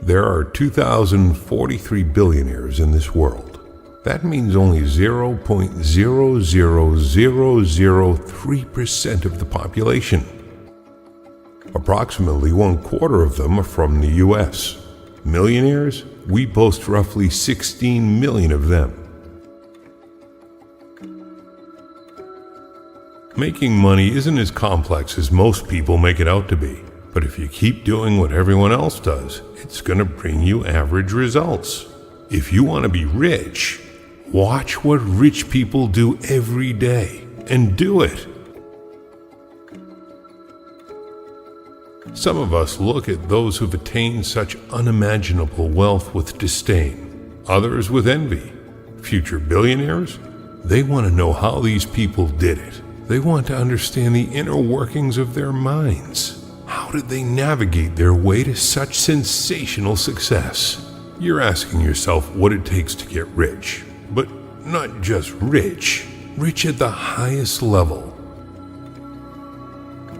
There are 2,043 billionaires in this world. That means only 0.00003% of the population. Approximately 1/4 of them are from the US. Millionaires, we boast roughly 16 million of them. Making money isn't as complex as most people make it out to be. But if you keep doing what everyone else does, it's going to bring you average results. If you want to be rich, watch what rich people do every day and do it. Some of us look at those who've attained such unimaginable wealth with disdain, others with envy. Future billionaires? They want to know how these people did it. They want to understand the inner workings of their minds. How did they navigate their way to such sensational success? You're asking yourself what it takes to get rich, but not just rich at the highest level.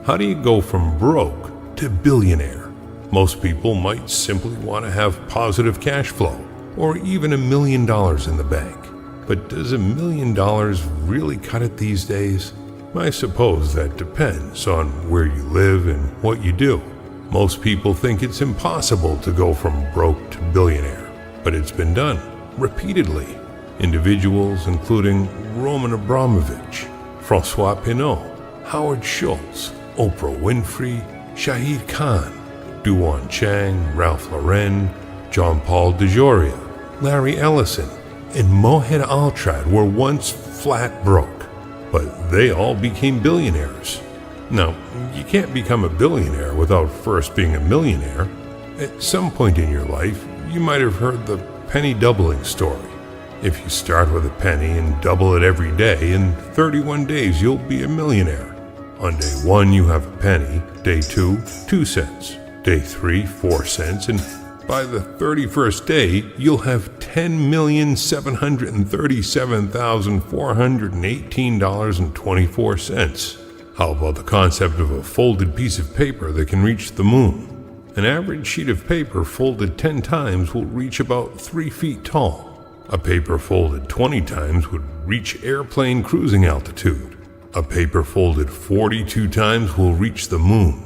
How do you go from broke to billionaire? Most people might simply want to have positive cash flow, or even $1 million in the bank. But does $1 million really cut it these days? I suppose that depends on where you live and what you do. Most people think it's impossible to go from broke to billionaire, but it's been done repeatedly. Individuals including Roman Abramovich, Francois Pinault, Howard Schultz, Oprah Winfrey, Shahid Khan, Duan Chang, Ralph Lauren, John Paul DeJoria, Larry Ellison, and Mohed Altrad were once flat broke. But they all became billionaires. Now, you can't become a billionaire without first being a millionaire. At some point in your life, you might have heard the penny doubling story. If you start with a penny and double it every day, in 31 days you'll be a millionaire. On day 1 you have a penny, day 2, 2 cents, day 3, 4 cents, and by the 31st day, you'll have $10,737,418.24. How about the concept of a folded piece of paper that can reach the moon? An average sheet of paper folded 10 times will reach about 3 feet tall. A paper folded 20 times would reach airplane cruising altitude. A paper folded 42 times will reach the moon.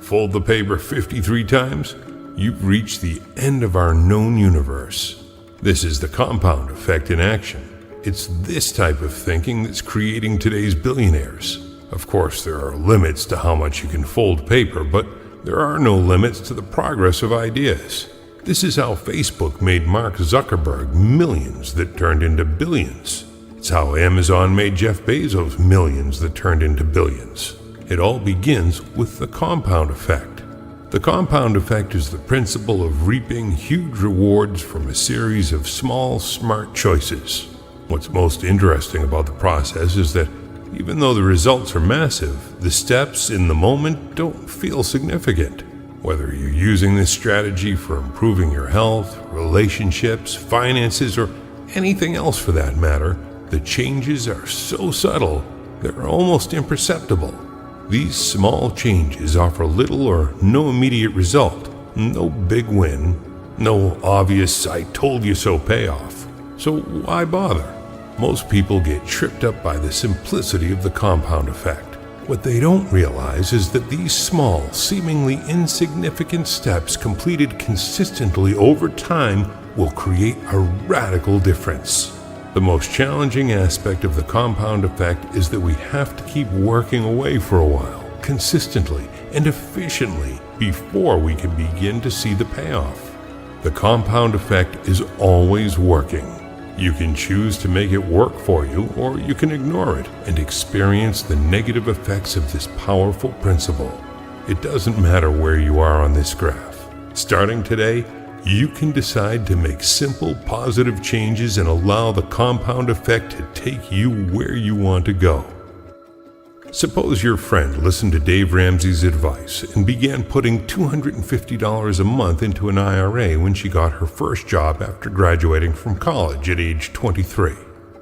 Fold the paper 53 times, you've reached the end of our known universe. This is the compound effect in action. It's this type of thinking that's creating today's billionaires. Of course, there are limits to how much you can fold paper, but there are no limits to the progress of ideas. This is how Facebook made Mark Zuckerberg millions that turned into billions. It's how Amazon made Jeff Bezos millions that turned into billions. It all begins with the compound effect. The compound effect is the principle of reaping huge rewards from a series of small, smart choices. What's most interesting about the process is that even though the results are massive, the steps in the moment don't feel significant. Whether you're using this strategy for improving your health, relationships, finances, or anything else for that matter, the changes are so subtle they're almost imperceptible. These small changes offer little or no immediate result, no big win, no obvious "I told you so" payoff. So why bother? Most people get tripped up by the simplicity of the compound effect. What they don't realize is that these small, seemingly insignificant steps completed consistently over time will create a radical difference. The most challenging aspect of the compound effect is that we have to keep working away for a while, consistently and efficiently, before we can begin to see the payoff. The compound effect is always working. You can choose to make it work for you, or you can ignore it and experience the negative effects of this powerful principle. It doesn't matter where you are on this graph. Starting today, you can decide to make simple, positive changes and allow the compound effect to take you where you want to go. Suppose your friend listened to Dave Ramsey's advice and began putting $250 a month into an IRA when she got her first job after graduating from college at age 23.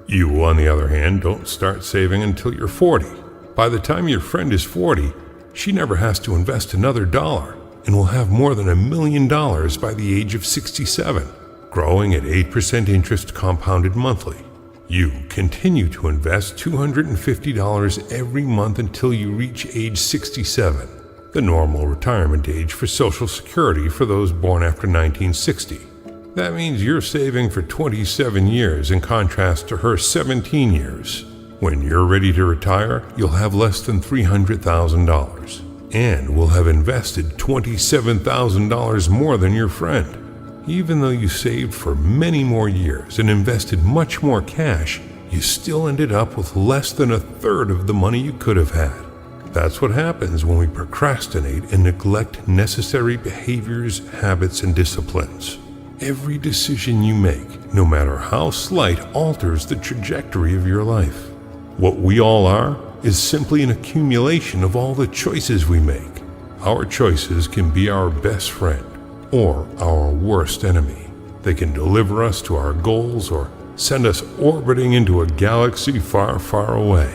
You, on the other hand, don't start saving until you're 40. By the time your friend is 40, she never has to invest another dollar. and will have more than $1 million by the age of 67, growing at 8% interest compounded monthly. You continue to invest $250 every month until you reach age 67, the normal retirement age for Social Security for those born after 1960. That means you're saving for 27 years in contrast to her 17 years. When you're ready to retire, you'll have less than $300,000 and will have invested $27,000 more than your friend. Even though you saved for many more years and invested much more cash, you still ended up with less than a third of the money you could have had. That's what happens when we procrastinate and neglect necessary behaviors, habits, and disciplines. Every decision you make, no matter how slight, alters the trajectory of your life. What we all are is simply an accumulation of all the choices we make. Our choices can be our best friend or our worst enemy. They can deliver us to our goals or send us orbiting into a galaxy far, far away.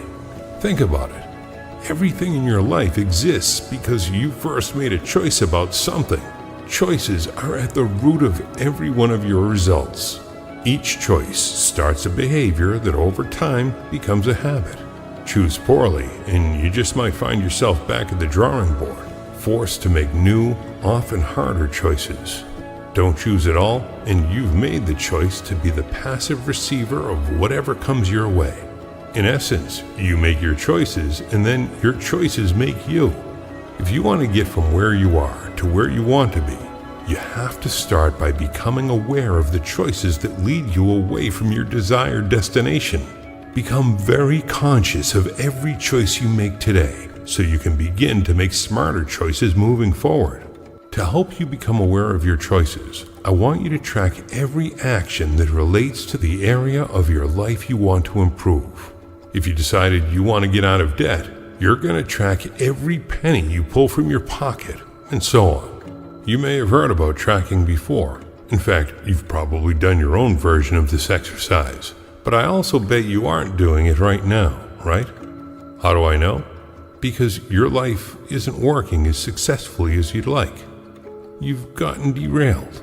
Think about it. Everything in your life exists because you first made a choice about something. Choices are at the root of every one of your results. Each choice starts a behavior that over time becomes a habit. Choose poorly, and you just might find yourself back at the drawing board, forced to make new, often harder choices. Don't choose at all, and you've made the choice to be the passive receiver of whatever comes your way. In essence, you make your choices, and then your choices make you. If you want to get from where you are to where you want to be, you have to start by becoming aware of the choices that lead you away from your desired destination. Become very conscious of every choice you make today so you can begin to make smarter choices moving forward. To help you become aware of your choices, I want you to track every action that relates to the area of your life you want to improve. If you decided you want to get out of debt, you're going to track every penny you pull from your pocket, and so on. You may have heard about tracking before. In fact, you've probably done your own version of this exercise. But I also bet you aren't doing it right now, right? How do I know? Because your life isn't working as successfully as you'd like. You've gotten derailed.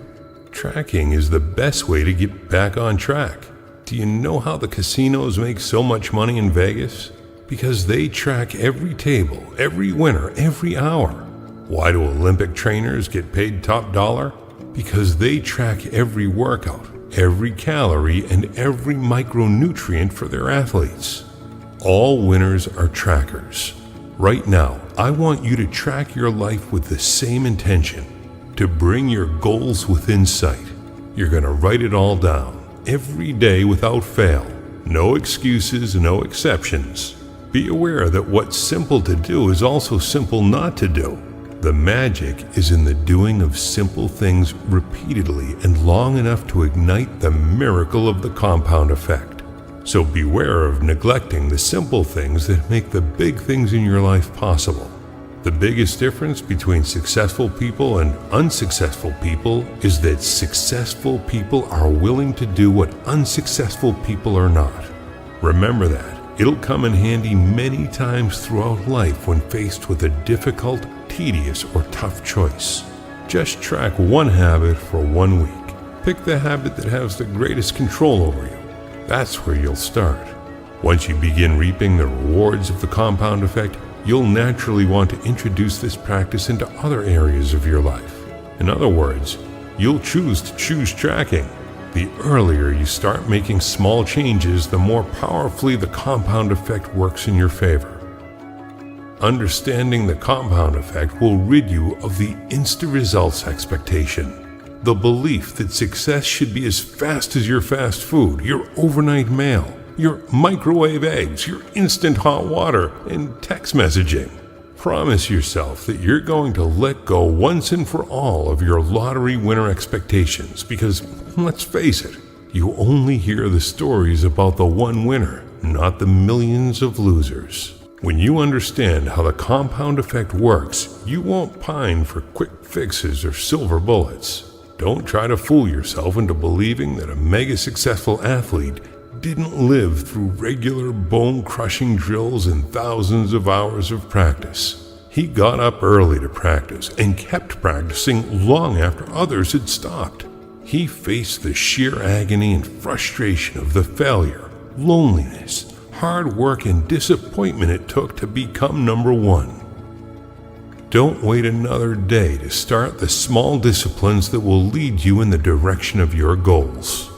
Tracking is the best way to get back on track. Do you know how the casinos make so much money in Vegas? Because they track every table, every winner, every hour. Why do Olympic trainers get paid top dollar? Because they track every workout, every calorie, and every micronutrient for their athletes. All winners are trackers. Right now, I want you to track your life with the same intention, to bring your goals within sight. You're going to write it all down, every day without fail. No excuses, no exceptions. Be aware that what's simple to do is also simple not to do. The magic is in the doing of simple things repeatedly and long enough to ignite the miracle of the compound effect. So beware of neglecting the simple things that make the big things in your life possible. The biggest difference between successful people and unsuccessful people is that successful people are willing to do what unsuccessful people are not. Remember that. It'll come in handy many times throughout life when faced with a difficult, tedious, or tough choice. Just track one habit for 1 week. Pick the habit that has the greatest control over you. That's where you'll start. Once you begin reaping the rewards of the compound effect, you'll naturally want to introduce this practice into other areas of your life. In other words, you'll choose to choose tracking. The earlier you start making small changes, the more powerfully the compound effect works in your favor. Understanding the compound effect will rid you of the instant results expectation, the belief that success should be as fast as your fast food, your overnight mail, your microwave eggs, your instant hot water, and text messaging. Promise yourself that you're going to let go once and for all of your lottery winner expectations because, let's face it, you only hear the stories about the one winner, not the millions of losers. When you understand how the compound effect works, you won't pine for quick fixes or silver bullets. Don't try to fool yourself into believing that a mega successful athlete didn't live through regular bone-crushing drills and thousands of hours of practice. He got up early to practice and kept practicing long after others had stopped. He faced the sheer agony and frustration of the failure, loneliness, hard work, and disappointment it took to become number one. Don't wait another day to start the small disciplines that will lead you in the direction of your goals.